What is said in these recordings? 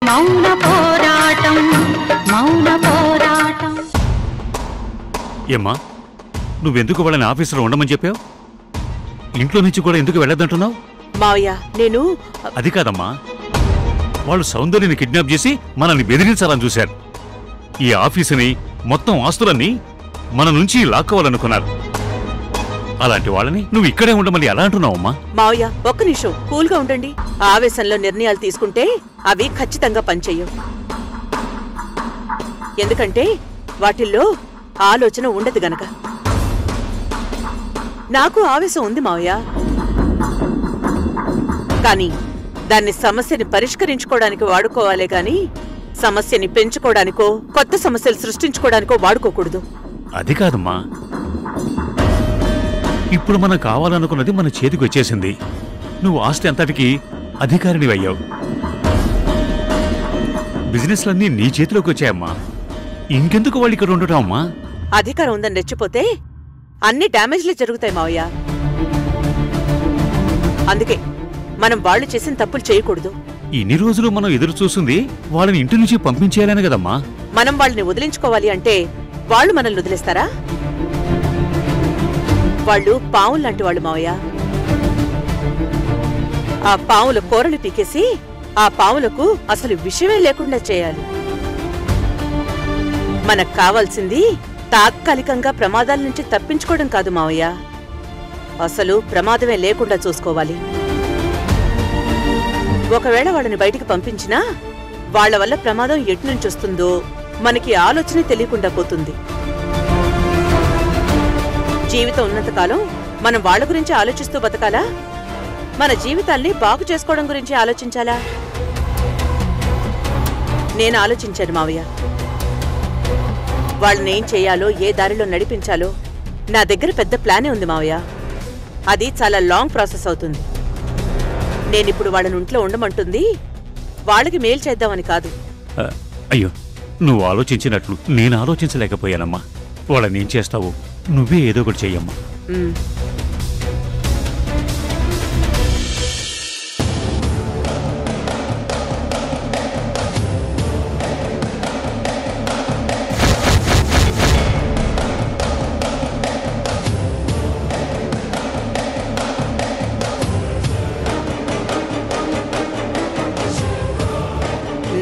మౌన పోరాటం మౌన పోరాటం. ఏమ్మా, నువ్వెందుకు వాళ్ళని ఆఫీసులో ఉండమని చెప్పావు? ఇంట్లో నుంచి కూడా ఎందుకు వెళ్ళొద్దంటున్నావు? మావయ్య, నేను అది కాదమ్మా, వాళ్ళు సౌందర్యని కిడ్నాప్ చేసి మనల్ని బెదిరించాలని చూశారు. ఈ ఆఫీసుని, మొత్తం ఆస్తులన్నీ మన నుంచి లాక్కోవాలనుకున్నారు. అలాంటి వాళ్ళని నువ్వు ఇక్కడే ఉండమని ఎలా అంటున్నావమ్మా? మావయ్య, ఒక్క నిమిషం కూల్ గా ఉండండి. ఆవేశంలో నిర్ణయాలు తీసుకుంటే అవి ఖచ్చితంగా పనిచేయవు. ఎందుకంటే వాటిల్లో ఆలోచన ఉండదు గనక. నాకు ఆవేశం ఉంది మావయ్య, కానీ దాన్ని సమస్యని పరిష్కరించుకోవడానికి వాడుకోవాలే గాని సమస్యని పెంచుకోవడానికో కొత్త సమస్యలు సృష్టించుకోవడానికో వాడుకోకూడదు. అది కాదమ్మా, ఇప్పుడు మనం కావాలనుకున్నది మన చేతికి వచ్చేసింది. నువ్వు ఆస్తి అంతటికి అధికారిని అయ్యావు. బిజినెస్లన్నీ నీ చేతిలోకి వచ్చాయమ్మా. ఇంకెందుకు వాళ్ళు ఇక్కడ ఉండటం అమ్మా? అధికారం ఉందని రెచ్చిపోతే అన్ని డ్యామేజ్లే జరుగుతాయి మావయ్య. అందుకే మనం వాళ్ళు చేసిన తప్పులు చేయకూడదు. ఇన్ని రోజులు మనం ఎదురు చూసింది వాళ్ళని ఇంటి నుంచి పంపించేయాలని కదమ్మా. మనం వాళ్ళని వదిలించుకోవాలి అంటే వాళ్ళు మనల్ని వదిలేస్తారా? వాళ్ళు పావులు లాంటి వాళ్ళు మావయ్య. ఆ పావుల కూరలు పీకేసి ఆ పావులకు అసలు విషయమే లేకుండా చేయాలి. మనకు కావాల్సింది తాత్కాలికంగా ప్రమాదాల నుంచి తప్పించుకోవడం కాదు మావయ్య, అసలు ప్రమాదమే లేకుండా చూసుకోవాలి. ఒకవేళ వాళ్ళని బయటికి పంపించినా వాళ్ల వల్ల ప్రమాదం ఎటునుంచి వస్తుందో మనకి ఆలోచనే తెలియకుండా పోతుంది. జీవితం ఉన్నంతకాలం మనం వాళ్ల గురించి ఆలోచిస్తూ బతకాలా? మన జీవితాల్ని బాగు చేసుకోవడం గురించి ఆలోచించాలా? నేను ఆలోచించాను మావయ్య. వాళ్ళనేం చేయాలో, ఏ దారిలో నడిపించాలో నా దగ్గర పెద్ద ప్లానే ఉంది మావయ్య. అది చాలా లాంగ్ ప్రాసెస్ అవుతుంది. నేనిప్పుడు వాళ్ళని ఇంట్లో ఉండమంటుంది వాళ్ళకి మేలు చేద్దామని కాదు. అయ్యో, నువ్వు ఆలోచించినట్లు నేను ఆలోచించలేకపోయానమ్మా. వాళ్ళని ఏం చేస్తావు? నువ్వే ఏదో ఒకటి చెయ్యమ్మా.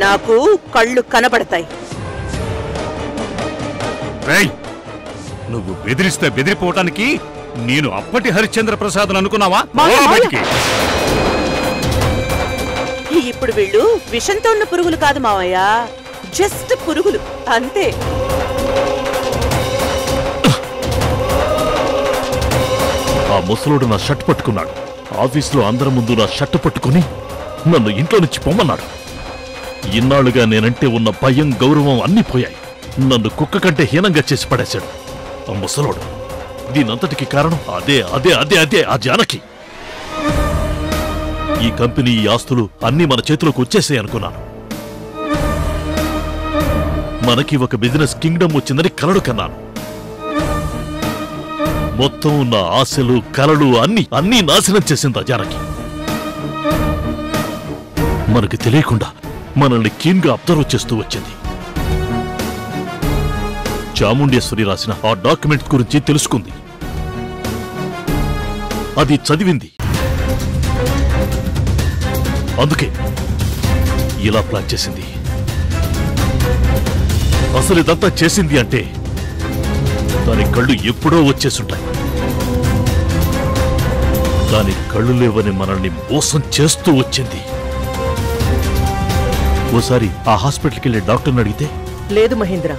నాకు కళ్ళు కనబడతాయి. నువ్వు బెదిరిస్తే బెదిరిపోవటానికి నేను అప్పటి హరిశ్చంద్ర ప్రసాద్ అనుకున్నావా? ఇప్పుడు వీళ్ళు విషంతో ఉన్న పురుగులు కాదు మావయ్య, జస్ట్ పురుగులు అంతే. ఆ ముసలోడు నా షర్ట్ పట్టుకున్నాడు. ఆఫీసులో అందరి ముందు నా షర్ట్ పట్టుకుని నన్ను ఇంట్లో నుంచి పొమ్మన్నాడు. ఇన్నాళ్లుగా నేనంటే ఉన్న భయం, గౌరవం అన్నీ పోయాయి. నన్ను కుక్క కంటే హీనంగా చేసి పడేశాడు ఆ ముసలోడు. దీనంతటికి కారణం అదే అదే అదే అదే ఆ జానకి. ఈ కంపెనీ, ఈ ఆస్తులు అన్నీ మన చేతిలోకి వచ్చేసాయి అనుకున్నాను. మనకి ఒక బిజినెస్ కింగ్డమ్ వచ్చిందని కలడు కన్నాను. మొత్తం ఉన్న ఆశలు, కలలు అన్నీ నాశనం చేసింది ఆ జానకి. మనకి తెలియకుండా మనల్ని కీన్గా అబ్జర్వ్ చేస్తూ వచ్చింది. చాముండేశ్వరి రాసిన ఆ డాక్యుమెంట్స్ గురించి తెలుసుకుంది. అది చదివింది. అందుకే ఇలా ప్లాన్ చేసింది. అసలు ఇదంతా చేసింది అంటే దాని కళ్ళు ఎప్పుడో వచ్చేసుంటాయి. దాని కళ్ళు లేవని మనల్ని మోసం చేస్తూ వచ్చింది. ఓసారి ఆ హాస్పిటల్కి వెళ్ళే డాక్టర్ని అడిగితే, లేదు మహేంద్ర,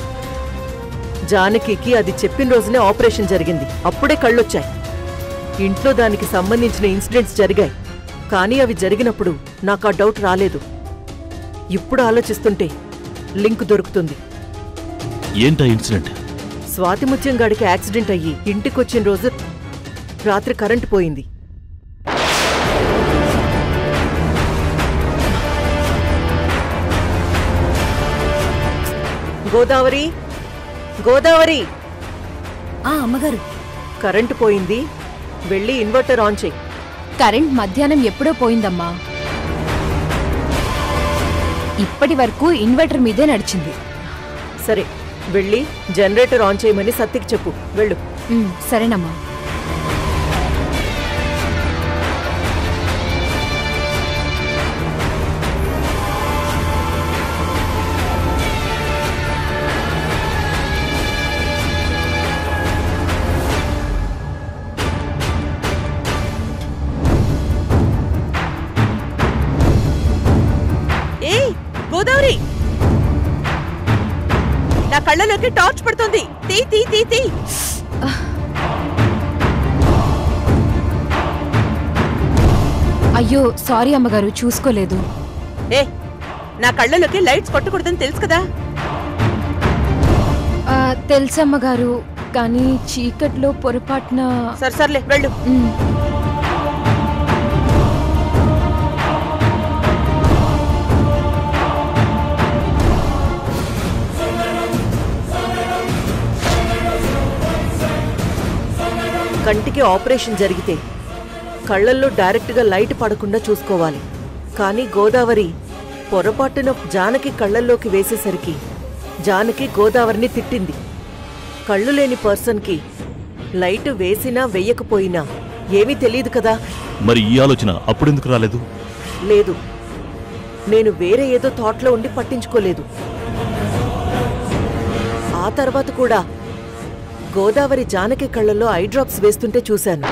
జానకికి అది చెప్పిన రోజునే ఆపరేషన్ జరిగింది, అప్పుడే కళ్ళొచ్చాయి. ఇంట్లో దానికి సంబంధించిన ఇన్సిడెంట్స్ జరిగాయి, కానీ అవి జరిగినప్పుడు నాకు ఆ డౌట్ రాలేదు. ఇప్పుడు ఆలోచిస్తుంటే లింక్ దొరుకుతుంది. ఏంటా ఇన్సిడెంట్? స్వాతి ముత్యం గాడికి యాక్సిడెంట్ అయ్యి ఇంటికొచ్చిన రోజు రాత్రి కరెంటు పోయింది. గోదావరి, గోదావరి! అమ్మగారు, కరెంటు పోయింది, వెళ్ళి ఇన్వర్టర్ ఆన్ చెయ్యి. కరెంట్ మధ్యాహ్నం ఎప్పుడో పోయిందమ్మా. ఇప్పటి వరకు ఇన్వర్టర్ మీదే నడిచింది. సరే వెళ్ళి జనరేటర్ ఆన్ చేయమని సత్తికి చెప్పు. వెళ్ళు. సరేనమ్మా. గోదావరి, నా కళ్ళలోకి టార్చ్ పడుతుంది. తీ తీ తీ తీ. అయ్యో సారీ అమ్మగారు, చూసుకోలేదు. నా కళ్ళలోకి లైట్స్ కొట్టకూడదని తెలుసు కదా. తెలుసమ్మగారు, కానీ చీకట్లో పొరపాటున. సర్లే వెళ్ళు. కంటికి ఆపరేషన్ జరిగితే కళ్ళల్లో డైరెక్ట్గా లైట్ పడకుండా చూసుకోవాలి. కానీ గోదావరి పొరపాటున జానకి కళ్ళల్లోకి వేసేసరికి జానకి గోదావరిని తిట్టింది. కళ్ళు లేని పర్సన్కి లైట్ వేసినా వెయ్యకపోయినా ఏమీ తెలియదు కదా. మరి ఈ ఆలోచన అప్పుడెందుకు రాలేదు? లేదు, నేను వేరే ఏదో థాట్లో ఉండి పట్టించుకోలేదు. ఆ తర్వాత కూడా గోదావరి జానకి కళ్ళల్లో ఐ డ్రాప్స్ వేస్తుంటే చూశాను.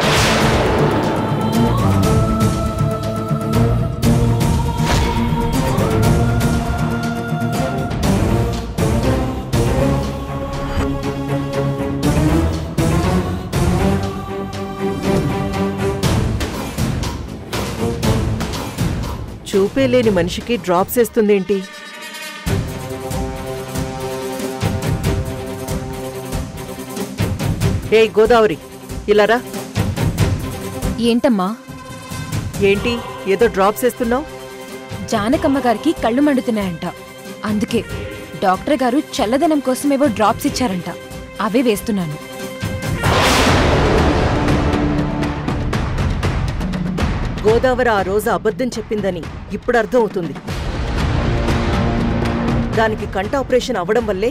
చూపే లేని మనిషికి డ్రాప్స్ వేస్తుందేంటి? ఏ గోదావరి, ఇలా రా. ఏంటమ్మా? ఏంటి ఏదో డ్రాప్స్ వేస్తున్నావు? జానకమ్మ గారికి కళ్ళు మండుతున్నాయంట. అందుకే డాక్టర్ గారు చల్లదనం కోసమేవో డ్రాప్స్ ఇచ్చారంట. అవే వేస్తున్నాను. గోదావరి ఆ రోజు అబద్ధం చెప్పిందని ఇప్పుడు అర్థం అవుతుంది. దానికి కంట ఆపరేషన్ అవ్వడం వల్లే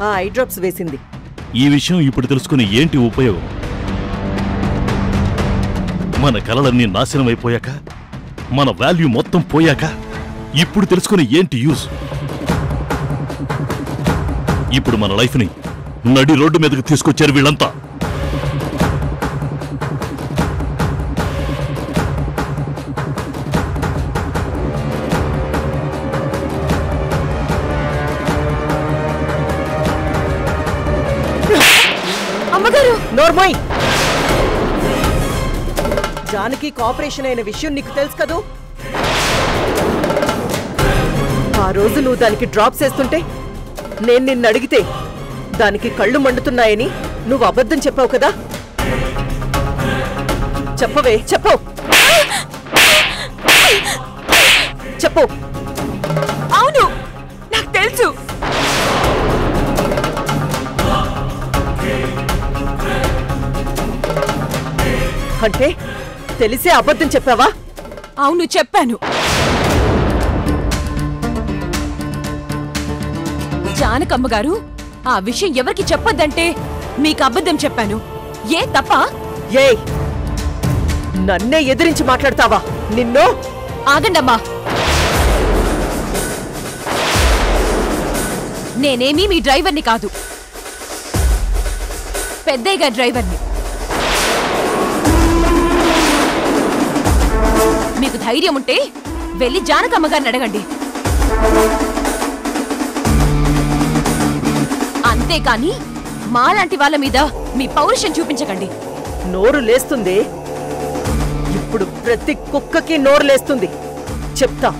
ఆ ఐ డ్రాప్స్ వేసింది. ఈ విషయం ఇప్పుడు తెలుసుకుని ఏంటి ఉపయోగం? మన కలలన్నీ నాశనం అయిపోయాక, మన వాల్యూ మొత్తం పోయాక ఇప్పుడు తెలుసుకుని ఏంటి యూజ్? ఇప్పుడు మన లైఫ్ని నడి రోడ్డు మీదకి తీసుకొచ్చారు వీళ్ళంతా. అమ్మగారు, నోర్మోయ్! జానకి ఆపరేషన్ అయిన విషయం నీకు తెలుసు కదూ? ఆ రోజు నువ్వు దానికి డ్రాప్స్ వేస్తుంటే నేను నిన్ను అడిగితే దానికి కళ్ళు మండుతున్నాయని నువ్వు అబద్ధం చెప్పావు కదా. చెప్పవే, చెప్పు చెప్పు. అవును, నాకు తెలుసు. అంటే తెలిసే అబద్ధం చెప్పావా? అవును, చెప్పాను. జానకమ్మ గారు ఆ విషయం ఎవరికి చెప్పొద్దంటే మీకు అబద్ధం చెప్పాను. ఏ తప్ప? ఏయ్, నన్నే ఎదిరించి మాట్లాడతావా? నిన్ను! ఆగండమ్మా. నేనేమీ మీ డ్రైవర్ని కాదు, పెద్దయ్య డ్రైవర్ని. మీకు ధైర్యం ఉంటే వెళ్ళి జానకమ్మ గారిని అడగండి. అంతేకాని మాలాంటి వాళ్ళ మీద మీ పౌరుషం చూపించకండి. నోరు లేస్తుంది. ఇప్పుడు ప్రతి కుక్కకి నోరు లేస్తుంది. చెప్తా,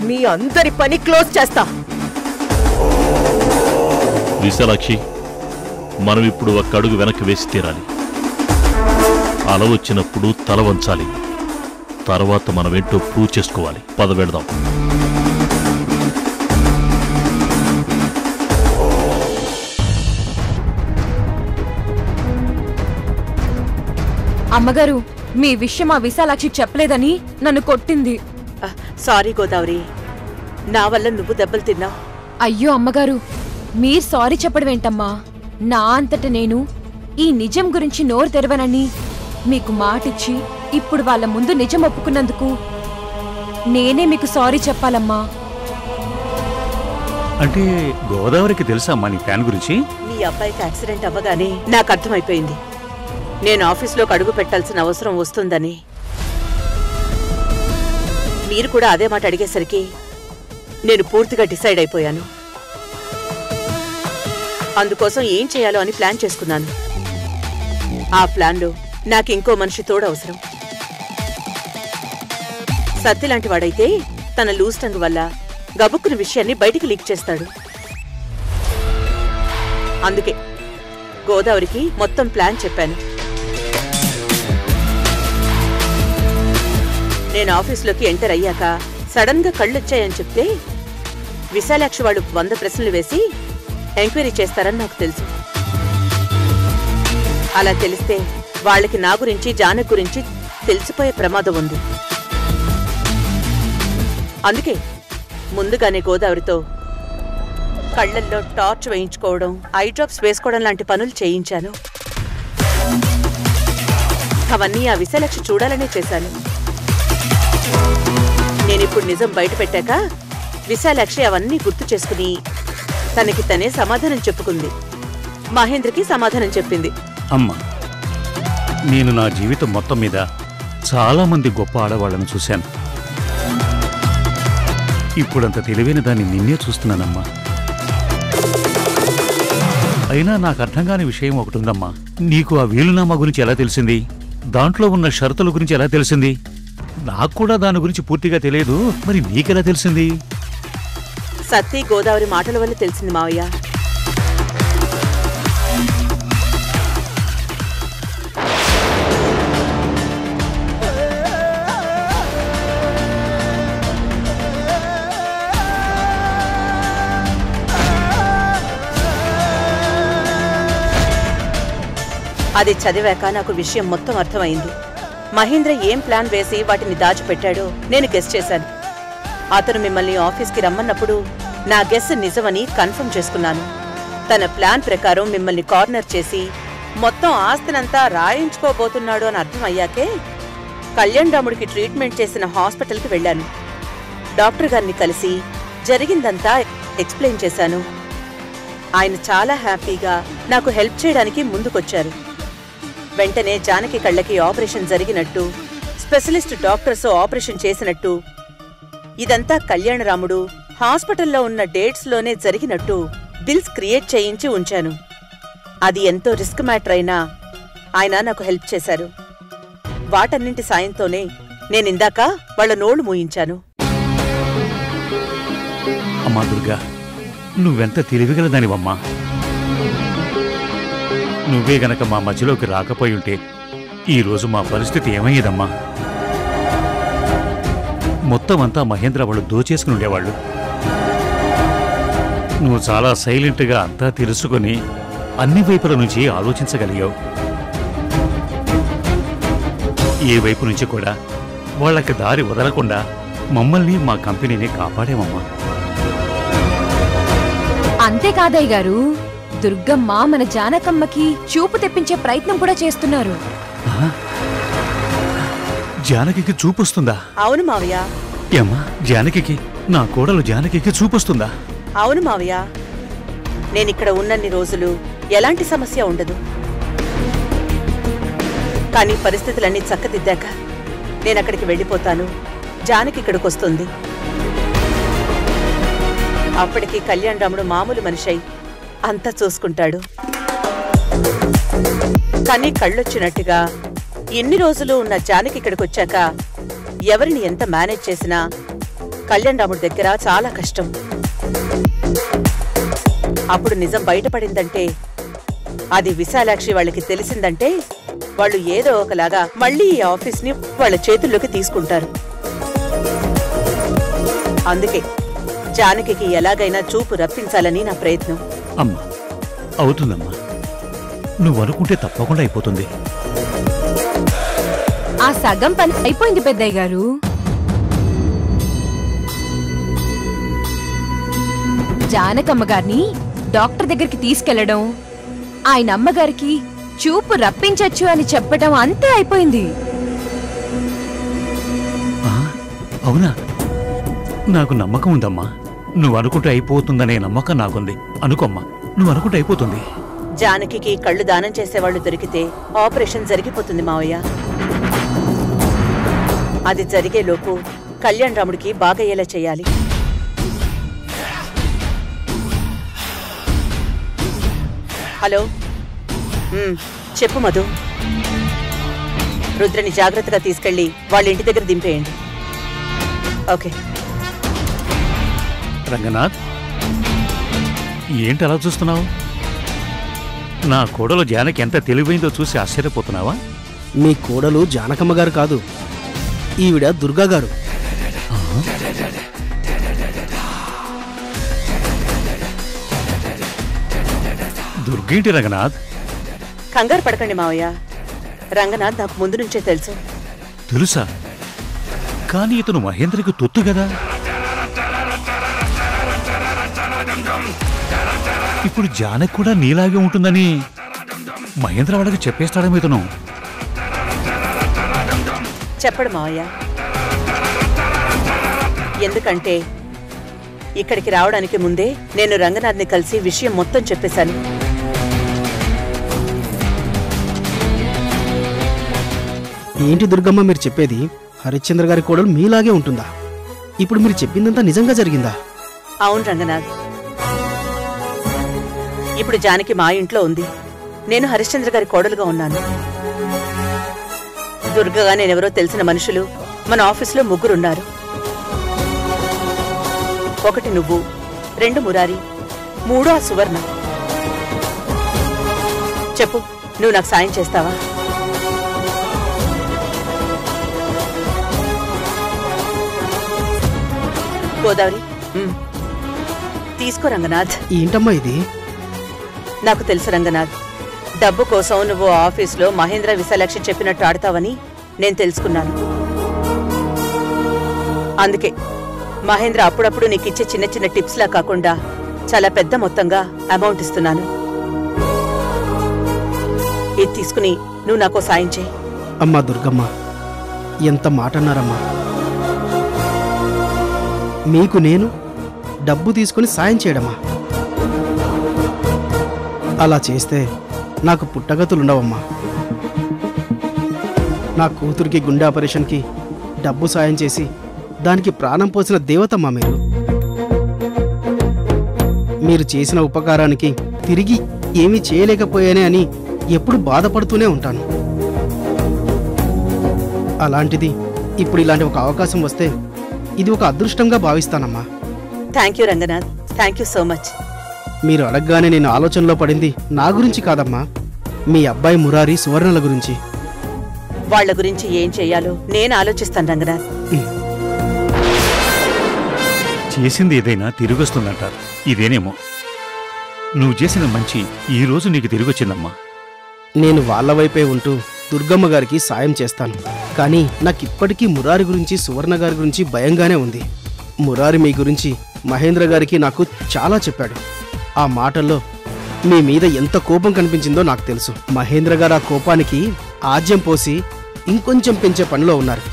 మీ అందరి పని క్లోజ్ చేస్తా. విశాలాక్షి, మనం ఇప్పుడు ఒక్క అడుగు వెనక్కి వేసి తీరాలి. అల వచ్చినప్పుడు తల వంచాలి. తర్వాత మనమేంటో ప్రూవ్ చేసుకోవాలి. పద వెళదాం. అమ్మగారు, మీ విషయం ఆ విశాలాక్షి చెప్పలేదని నన్ను కొట్టింది. సారీ గోదావరి, నా వల్ల నువ్వు దెబ్బలు తిన్నావు. అయ్యో అమ్మగారు, మీరు సారీ చెప్పడం ఏంటమ్మా? నా అంతట నేను ఈ నిజం గురించి నోరు తెరవనని మీకు మాటిచ్చి ఇప్పుడు వాళ్ళ ముందు నిజం ఒప్పుకున్నందుకు నేనే మీకు సారీ చెప్పాలమ్మా. అంటే గోదావరికి తెలుసా అమ్మా నీ ప్లాన్ గురించి? మీ అబ్బాయికి యాక్సిడెంట్ అవ్వగానే నాకు అర్థమైపోయింది నేను ఆఫీస్లోకి అడుగు పెట్టాల్సిన అవసరం వస్తుందని. మీరు కూడా అదే మాట అడిగేసరికి నేను పూర్తిగా డిసైడ్ అయిపోయాను. అందుకోసం ఏం చేయాలో అని ప్లాన్ చేసుకున్నాను. ఆ ప్లాన్లో నాకు ఇంకో మనిషి తోడు అవసరం. సత్తి లాంటి వాడైతే తన లూజ్ టంగ్ వల్ల గబుక్కున విషయాన్ని బయటికి లీక్ చేస్తాడు. అందుకే గోదావరికి మొత్తం ప్లాన్ చెప్పాను. నేను ఆఫీస్లోకి ఎంటర్ అయ్యాక సడన్ గా కళ్ళొచ్చాయని చెప్తే విశాలాక్షి వాళ్ళు 100 ప్రశ్నలు వేసి ఎంక్వైరీ చేస్తారని నాకు తెలుసు. అలా తెలిస్తే వాళ్ళకి నా గురించి జానక్ గురించి తెలిసిపోయే ప్రమాదం ఉంది. అందుకే ముందుగానే గోదావరితో కళ్ళల్లో టార్చ్ వేయించుకోవడం, ఐ డ్రాప్స్ వేసుకోవడం లాంటి పనులు చేయించాను. అవన్నీ ఆ విశాలాక్షి చూడాలనే చేశాను. నేనిప్పుడు నిజం బయట పెట్టాక విశాలాక్షి అవన్నీ గుర్తు చేసుకుని తనకి తనే సమాధానం చెప్పుకుంది. మహేంద్రకి సమాధానం చెప్పింది. అమ్మా, నేను నా జీవితం మొత్తం మీద చాలా మంది గొప్ప ఆడవాళ్లను చూశాను. ఇప్పుడంత తెలివైన దాన్ని నిన్నే చూస్తున్నానమ్మా. అయినా నాకు అర్థం కాని విషయం ఒకటి ఉందమ్మా. నీకు ఆ వీలునామా గురించి ఎలా తెలిసింది? దాంట్లో ఉన్న షరతుల గురించి ఎలా తెలిసింది? నాకు కూడా దాని గురించి పూర్తిగా తెలియదు. మరి నీకెలా తెలిసింది? సత్తి గోదావరి మాటల వల్ల తెలిసింది మావయ్య. అది చదివాక నాకు విషయం మొత్తం అర్థమైంది. మహేంద్ర ఏం ప్లాన్ వేసి వాటిని దాచిపెట్టాడో నేను గెస్ చేశాను. అతను మిమ్మల్ని ఆఫీస్కి రమ్మన్నప్పుడు నా గెస్ నిజమని కన్ఫర్మ్ చేసుకున్నాను. తన ప్లాన్ ప్రకారం మిమ్మల్ని కార్నర్ చేసి మొత్తం ఆస్తినంతా రాయించుకోబోతున్నాడు అని అర్థమయ్యాకే కళ్యాణ్ రాముడికి ట్రీట్మెంట్ చేసిన హాస్పిటల్కి వెళ్ళాను. డాక్టర్ గారిని కలిసి జరిగిందంతా ఎక్స్ప్లెయిన్ చేశాను. ఆయన చాలా హ్యాపీగా నాకు హెల్ప్ చేయడానికి ముందుకొచ్చారు. వెంటనే జానకి కళ్ళకి ఆపరేషన్ జరిగినట్టు, స్పెషలిస్ట్ డాక్టర్స్ ఆపరేషన్ చేసినట్టు, ఇదంతా కళ్యాణరాముడు హాస్పిటల్లో ఉన్న డేట్స్లోనే జరిగినట్టు బిల్స్ క్రియేట్ చేయించి ఉంచాను. అది ఎంతో రిస్క్ మ్యాటర్ అయినా ఆయన నాకు హెల్ప్ చేశారు. వాటన్నింటి సాయంతోనే నేనిందాక వాళ్ల నోళ్లు మూయించాను. అమ్మా దుర్గా, నువ్వెంత తెలివిగలదానివమ్మా. నువ్వే గనక మా మధ్యలోకి రాకపోయి ఉంటే ఈరోజు మా పరిస్థితి ఏమయ్యేదమ్మా? మొత్తం అంతా మహేంద్ర వాళ్ళు దోచేసుకుని ఉండేవాళ్ళు. నువ్వు చాలా సైలెంట్గా అంతా తెలుసుకుని అన్ని వైపుల నుంచి ఆలోచించగలిగావు. ఏ వైపు నుంచి కూడా వాళ్ళకి దారి వదలకుండా మమ్మల్ని, మా కంపెనీని కాపాడేమమ్మా. అంతేకాదయ్య గారు, దుర్గమ్మ మన జానకమ్మకి చూపు తెప్పించే ప్రయత్నం కూడా చేస్తున్నారు. జానకి చూపొస్తుందా? అవును మావయ్య. ఏమ్మా, జానకి, నా కోడలు జానకి చూపొస్తుందా? అవును మావయ్య. నేనిక్కడ ఉన్నన్ని రోజులు ఎలాంటి సమస్య ఉండదు. కానీ పరిస్థితులన్నీ చక్కదిద్దాక నేనక్కడికి వెళ్ళిపోతాను. జానకి ఇక్కడికొస్తుంది. అప్పటికి కళ్యాణ్ రాముడు మామూలు మనిషై అంతా చూసుకుంటాడు. కానీ కళ్ళొచ్చినట్టుగా ఎన్ని రోజులు ఉన్న జానకి ఇక్కడికొచ్చాక ఎవరిని ఎంత మేనేజ్ చేసినా కళ్యాణ్ రాముడి దగ్గర చాలా కష్టం. అప్పుడు నిజం బయటపడిందంటే, అది విశాలాక్షి వాళ్ళకి తెలిసిందంటే వాళ్ళు ఏదో ఒకలాగా మళ్ళీ ఈ ఆఫీస్ని వాళ్ళ చేతుల్లోకి తీసుకుంటారు. అందుకే జానకి ఎలాగైనా చూపు రప్పించాలని నా ప్రయత్నం. అమ్మా, అవుతుందమ్మా. నువ్వనుకుంటే తప్పకుండా అయిపోతుంది. ఆ సగం పని అయిపోయింది పెద్దయ్య గారు. జానకమ్మ గారిని డాక్టర్ దగ్గరికి తీసుకెళ్లడం, ఆయన అమ్మగారికి చూపు రప్పించొచ్చు అని చెప్పడం అంతే అయిపోయింది. అవునా? నాకు నమ్మకం ఉందమ్మా. నువ్వు అనుకుంటే అయిపోతుందనే నమ్మకం నాకుంది. అనుకోమ్మా, నువ్వు అనుకుంటే అయిపోతుంది. జానకి కళ్ళు దానం చేసేవాళ్లు దొరికితే ఆపరేషన్ జరిగిపోతుంది మావయ్య. అది జరిగేలోపు కళ్యాణ్ రాముడికి బాగయ్యేలా చేయాలి. హలో, చెప్పు మధు. రుద్రని జాగ్రత్తగా తీసుకెళ్లి వాళ్ళ ఇంటి దగ్గర దింపేయండి. ఓకే. రంగనాథ్, ఏంటి అలా చూస్తున్నావు? నా కోడలు జానకి ఎంత తెలివైందో చూసి ఆశ్చర్యపోతున్నావా? మీ కోడలు జానకమ్మ గారు కాదు, ఈవిడ దుర్గా గారు. దుర్గేంటి రంగనాథ్? కంగారు పడకండి మావయ్య. రంగనాథ్ నాకు ముందు నుంచే తెలుసు. తెలుసా? కానీ ఇతను మహేంద్రకి తొత్తు కదా. ఇప్పుడు జానకి కూడా నీలాగే ఉంటుందని మహేంద్ర వాళ్ళకి చెప్పేస్తాడేమో ఇతను. చెప్పడు మావయ్య. ఎందుకంటే ఇక్కడికి రావడానికి ముందే నేను రంగనాథ్ని కలిసి విషయం మొత్తం చెప్పేశాను. ఏంటి దుర్గమ్మ మీరు చెప్పేది? హరిశ్చంద్ర గారి కోడలు మీలాగే ఉంటుందా? ఇప్పుడు మీరు చెప్పిందంతా నిజంగా జరిగిందా? అవును రంగనాథ్. ఇప్పుడు జానకి మా ఇంట్లో ఉంది. నేను హరిశ్చంద్ర గారి కోడలుగా ఉన్నాను. దుర్గగా నేనెవరో తెలిసిన మనుషులు మన ఆఫీసులో 3 ఉన్నారు. 1 నువ్వు, 2 మురారి, 3 ఆ సువర్ణ. చెప్పు, నువ్వు నాకు సాయం చేస్తావా? గోదావరి, తీసుకో రంగనాథ్. ఏంటమ్మా ఇది? నాకు తెలుసు రంగనాథ్, డబ్బు కోసం నువ్వు ఆఫీసులో మహేంద్ర విశాలాక్షి చెప్పినట్టు ఆడతావని నేను తెలుసుకున్నాను. అందుకే మహేంద్ర అప్పుడప్పుడు నీకిచ్చే చిన్న చిన్న టిప్స్లా కాకుండా చాలా పెద్ద మొత్తంగా అమౌంట్ ఇస్తున్నాను. ఇది తీసుకుని నువ్వు నాకో సాయం చేయి. అమ్మా దుర్గమ్మ, ఎంత మాట అన్నారమ్మా. మీకు నేను డబ్బు తీసుకుని సాయం చేయడమా? అలా చేస్తే నాకు పుట్టగతులుండవమ్మా. నా కూతురికి గుండె ఆపరేషన్కి డబ్బు సాయం చేసి దానికి ప్రాణం పోసిన దేవతమ్మా మీరు. మీరు చేసిన ఉపకారానికి తిరిగి ఏమీ చేయలేకపోయానే అని ఎప్పుడు బాధపడుతూనే ఉంటాను. అలాంటిది ఇప్పుడు ఇలాంటి ఒక అవకాశం వస్తే ఇది ఒక అదృష్టంగా భావిస్తానమ్మా. Thank you Ranganath, thank you so much. మీరు అడగగానే నేను ఆలోచనలో పడింది నా గురించి కాదమ్మా, మీ అబ్బాయి మురారి సువర్ణల గురించి. వాళ్ల గురించి ఏం చెయ్యాలో నేను ఆలోచిస్తాను రంగనాథ్. చేసింది ఏదైనా తిరిగొస్తుందంటారు. ఇదేనేమో నువ్వు చేసిన మంచి ఈ రోజు నీకు తిరిగొచ్చిందమ్మా. నేను వాళ్ళ వైపే ఉంటూ దుర్గమ్మ గారికి సాయం చేస్తాను. కానీ నాకిప్పటికీ మురారి గురించి సువర్ణ గారి గురించి భయంగానే ఉంది. మురారి మీ గురించి మహేంద్ర గారికి నాకు చాలా చెప్పాడు. ఆ మాటల్లో మీ మీద ఎంత కోపం కనిపించిందో నాకు తెలుసు. మహేంద్ర గారు ఆ కోపానికి ఆజ్యం పోసి ఇంకొంచెం పెంచే పనిలో ఉన్నారు.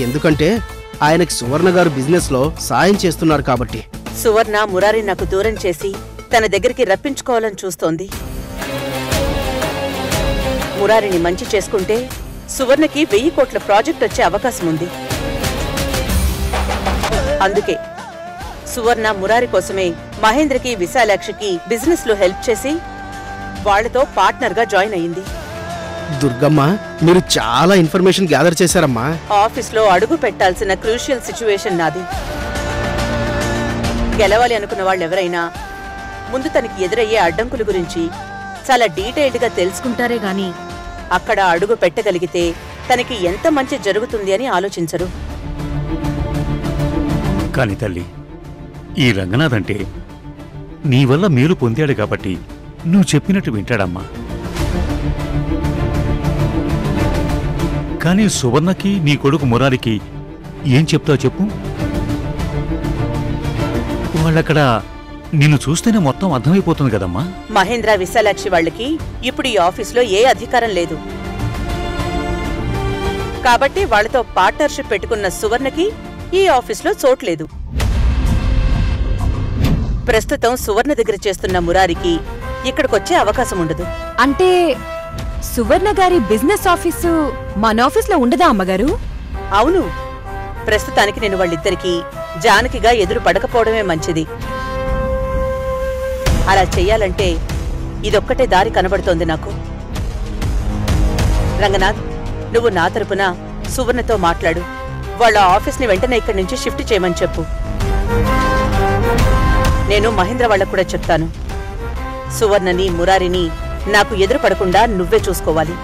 ఎందుకంటే ఆయనకి సువర్ణ గారు బిజినెస్లో సాయం చేస్తున్నారు కాబట్టి. సువర్ణ మురారి నాకు దూరం చేసి తన దగ్గరికి రప్పించుకోవాలని చూస్తోంది. మురారిని మంచి చేసుకుంటే సువర్ణకి 1000 కోట్ల ప్రాజెక్ట్ వచ్చే అవకాశం ఉంది. అందుకే సువర్ణ మురారి కోసమే మహేంద్రకి విశాలాక్షికి బిజినెస్ లో హెల్ప్ చేసి వాళ్లతో పార్ట్నర్ గా జాయిన్ అయింది. దుర్గమ్మ, మీరు చాలా ఇన్ఫర్మేషన్ గ్యాదర్ చేశారమ్మా. ఆఫీస్ లో అడుగు పెట్టాల్సిన క్రూషియల్ సిచ్యువేషన్ నాది. గెలవాలి అనుకున్న వాళ్ళెవరైనా ముందు తనకి ఎదురయ్యే అడ్డంకుల గురించి చాలా డీటెయిల్డ్ గా తెలుసుకుంటారే గాని అక్కడ అడుగు పెట్టగలిగితే తనకి ఎంత మంచి జరుగుతుంది అని ఆలోచించరు. కాని తల్లి, ఈ రంగనాథ్ అంటే నీ వల్ల మేలు పొందాడు కాబట్టి నువ్వు చెప్పినట్టు వింటాడమ్మా. కానీ సువర్ణకి నీ కొడుకు మురారికి ఏం చెప్తావు చెప్పు? వాళ్ళక్కడ నిన్ను చూస్తేనే మొత్తం అర్థమైపోతుంది కదమ్మా. మహేంద్ర విశాలాక్షి వాళ్ళకి ఇప్పుడు ఈ ఆఫీస్లో ఏ అధికారం లేదు. కాబట్టి వాళ్లతో పార్ట్నర్షిప్ పెట్టుకున్న సువర్ణకి ఈ ఆఫీస్లో చోట్లేదు. ప్రస్తుతం సువర్ణ దగ్గర చేస్తున్న మురారికి ఇక్కడికొచ్చే అవకాశం ఉండదు. అంటే సువర్ణ గారి బిజినెస్ ఆఫీసు మన ఆఫీస్లో ఉండదా అమ్మగారు? అవును, ప్రస్తుతానికి నేను వాళ్ళిద్దరికీ జానకిగా ఎదురు పడకపోవడమే మంచిది. అలా చెయ్యాలంటే ఇదొక్కటే దారి కనబడుతోంది నాకు. రంగనాథ్, నువ్వు నా తరపున సువర్ణతో మాట్లాడు. వాళ్ళ ఆఫీస్ని వెంటనే ఇక్కడి నుంచి షిఫ్ట్ చేయమని చెప్పు. నేను మహేంద్ర వాళ్ళకు కూడా చెప్తాను. సువర్ణని మురారిని నాకు ఎదురు పడకుండా నువ్వే చూసుకోవాలి.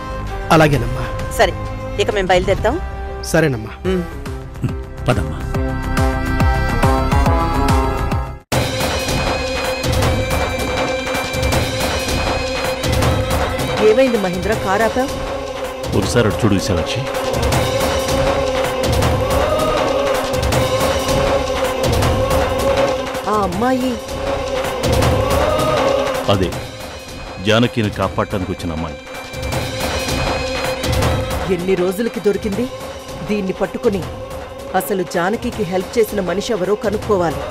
అలాగేనమ్మా. సరే, ఇక మేము బయలుదేరుతాం. సరేనమ్మా. పదమ్మా. ఏమైంది మహేంద్ర, కారాపా? ఒకసారి అటు చూడు విశాలాక్షి. ఆ అమ్మాయి అదే జానకిని కాపాడటానికి వచ్చిన అమ్మాయి. ఎన్ని రోజులకి దొరికింది? దీన్ని పట్టుకుని అసలు జానకికి హెల్ప్ చేసిన మనిషి ఎవరో కనుక్కోవాలి.